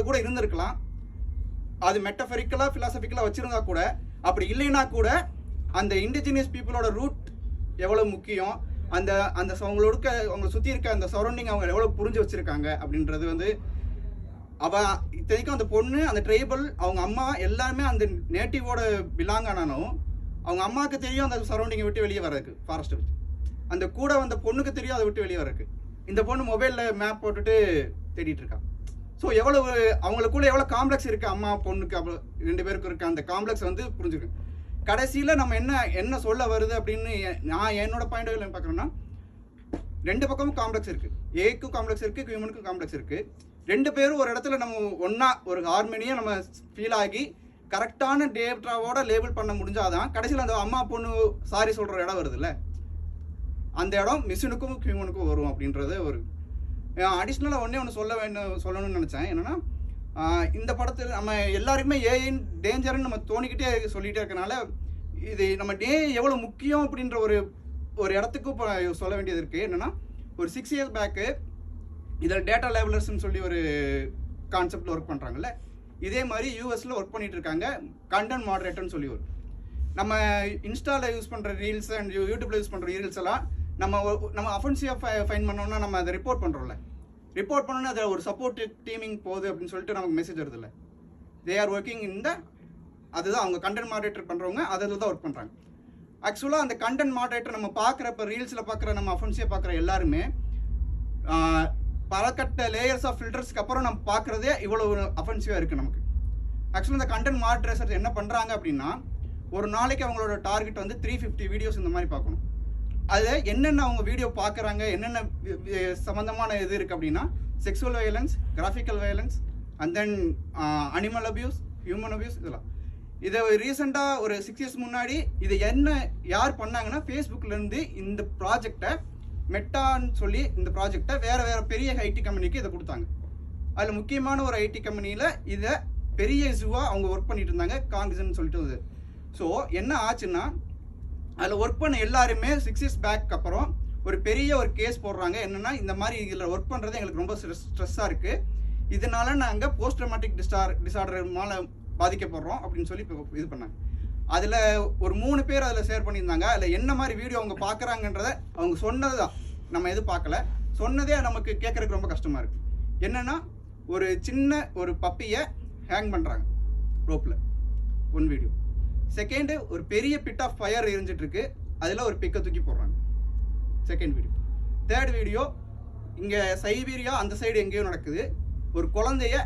கூட இருந்திருக்கலாம். அது மெட்டஃபரிக்கலா பிலாசபிக்கலா வச்சிருந்தா கூட, அப்படி இல்லைன்னா கூட அந்த இண்டிஜினியஸ் பீப்புளோட ரூட் எவ்வளவு முக்கியம், அந்த அந்த அவங்களை சுற்றி இருக்க அந்த சரௌண்டிங் அவங்க எவ்வளோ புரிஞ்சு வச்சிருக்காங்க அப்படின்றது வந்து இத்தனைக்கும் அந்த பொண்ணு அந்த ட்ரைபல் அவங்க அம்மா எல்லாருமே அந்த நேட்டிவோட பிலாங் ஆனாலும் அவங்க அம்மாவுக்கு தெரியும் அந்த சரௌண்டிங்கை விட்டு வெளியே வரதுக்கு, ஃபாரஸ்ட்டை விட்டு. அந்த கூட வந்த பொண்ணுக்கு தெரியும் அதை விட்டு வெளியே வரதுக்கு. இந்த பொண்ணு மொபைலில் மேப் போட்டுட்டு தேடிட்டு இருக்கா. ஸோ எவ்வளவு அவங்களுக்குள்ள எவ்வளோ காம்ப்ளெக்ஸ் இருக்குது அம்மா பொண்ணுக்கு, அவ்வளோ 2 பேருக்கும் இருக்க அந்த காம்ப்ளெக்ஸ் வந்து புரிஞ்சுக்கணும். கடைசியில் நம்ம என்ன சொல்ல வருது அப்படின்னு நான் என்னோட பாயிண்ட் ஆஃப் வியூவில் பார்க்குறேன்னா, 2 பக்கமும் காம்ப்ளெக்ஸ் இருக்குது. ஏக்கும் காம்ப்ளெக்ஸ் இருக்குது, ஹியூமனுக்கும் காம்ப்ளெக்ஸ் இருக்குது. 2 பேரும் ஒரு இடத்துல நம்ம ஒன்றா ஒரு ஹார்மோனியாக நம்ம ஃபீல் ஆகி கரெக்டான டேட்டாவோட லேபிள் பண்ண முடிஞ்சாதான் கடைசியில் அந்த அம்மா பொண்ணு சாரி சொல்கிற இடம் வருது இல்லை, அந்த இடம் மிஷினுக்கும் ஹியூமனுக்கும் வரும் அப்படின்றது ஒரு அடிஷ்னலாக ஒன்று சொல்லணும்னு நினச்சேன். என்னென்னா, இந்த படத்தில் நம்ம எல்லாருக்குமே ஏஐன் டேஞ்சர்னு நம்ம தோணிக்கிட்டே சொல்லிகிட்டே இருக்கனால இது நம்ம எவ்வளோ முக்கியம் அப்படின்ற ஒரு இடத்துக்கும் இப்போ சொல்ல வேண்டியது இருக்குது. என்னென்னா, ஒரு 6 years பேக்கு இதில் டேட்டா லேபிளர்ஸ்ன்னு சொல்லி ஒரு கான்செப்டில் ஒர்க் பண்ணுறாங்கல்ல, இதே மாதிரி யூஎஸில் ஒர்க் பண்ணிகிட்டு இருக்காங்க. கண்டென்ட் மாடரேட்டர்னு சொல்லி நம்ம இன்ஸ்டாவில் யூஸ் பண்ணுற ரீல்ஸ் அண்ட் யூடியூப்பில் யூஸ் பண்ணுற ரீல்ஸ் எல்லாம் நம்ம அஃபென்சிவாக ஃபைன் பண்ணோம்னா நம்ம அதை ரிப்போர்ட் பண்ணுறோம்ல, ரிப்போர்ட் பண்ணோன்னா அதில் ஒரு சப்போர்ட் டீமிங் போகுது அப்படின்னு சொல்லிட்டு நமக்கு மெசேஜ் வருது இல்லை. தே ஆர் ஒர்க்கிங் அதுதான் அவங்க கண்டென்ட் மாடரேட்டர் பண்ணுறவங்க அதில் தான் ஒர்க் பண்ணுறாங்க. ஆக்சுவலாக அந்த கண்டென்ட் மாடரேட்டர் நம்ம பார்க்குற இப்போ ரீல்ஸில் பார்க்குற நம்ம அஃபென்சிவாக பார்க்குற எல்லாருமே பலகட்ட லேயர்ஸ் ஆஃப் ஃபில்டர்ஸ்க்கு அப்புறம் நம்ம பார்க்குறதே இவ்வளோ அஃபென்சிவாக இருக்குது நமக்கு. ஆக்சுவலாக இந்த கண்டென்ட் மாடரேட்டர்ஸ் என்ன பண்ணுறாங்க அப்படின்னா, ஒரு நாளைக்கு அவங்களோட டார்கெட் வந்து 350 வீடியோஸ் இந்த மாதிரி பார்க்கணும். அதில் என்னென்ன அவங்க வீடியோ பார்க்குறாங்க, என்னென்ன சம்மந்தமான இது இருக்குது அப்படின்னா, sexual violence, graphical violence, and then animal abuse, human abuse, இதெல்லாம். இதை ரீசெண்டாக ஒரு 6 years முன்னாடி இதை யார் பண்ணாங்கன்னா, ஃபேஸ்புக்லேருந்து இந்த ப்ராஜெக்டை மெட்டான்னு சொல்லி இந்த ப்ராஜெக்டை வேறு பெரிய ஐடி கம்பெனிக்கு இதை கொடுத்தாங்க. அதில் முக்கியமான ஒரு ஐடி கம்பெனியில் இதை பெரிய இஷ்யூவாக அவங்க ஒர்க் பண்ணிட்டு இருந்தாங்க, காங்கிரஸ்ன்னு சொல்லிட்டு. ஸோ என்ன ஆச்சுன்னா, அதில் ஒர்க் பண்ண எல்லாருமே 6 years பேக் அப்புறம் ஒரு பெரிய ஒரு கேஸ் போடுறாங்க. என்னென்னா, இந்த மாதிரி இதில் ஒர்க் பண்ணுறது எங்களுக்கு ரொம்ப ஸ்ட்ரெஸ்ஸாக இருக்குது, இதனால நாங்கள் போஸ்ட் ட்ராமாட்டிக் டிசார்டர்னால பாதிக்கப்படுறோம் அப்படின்னு சொல்லி இது பண்ணாங்க. அதில் ஒரு 3 பேர் அதில் ஷேர் பண்ணியிருந்தாங்க. அதில் என்ன மாதிரி வீடியோ அவங்க பார்க்குறாங்கன்றதை அவங்க சொன்னது தான், நம்ம எதுவும் பார்க்கல, சொன்னதே நமக்கு கேட்குறதுக்கு ரொம்ப கஷ்டமாக இருக்குது. என்னென்னா, ஒரு சின்ன ஒரு பப்பியை ஹேங் பண்ணுறாங்க ரோப்பில், ஒன் வீடியோ. செகண்டு, ஒரு பெரிய பிட் ஆஃப் ஃபயர் எரிஞ்சிட்ருக்கு, அதில் ஒரு பிக்கை தூக்கி போடுறாங்க, செகண்ட் வீடியோ. தேர்ட் வீடியோ, இங்கே சைபீரியா அந்த சைடு எங்கேயோ நடக்குது, ஒரு குழந்தைய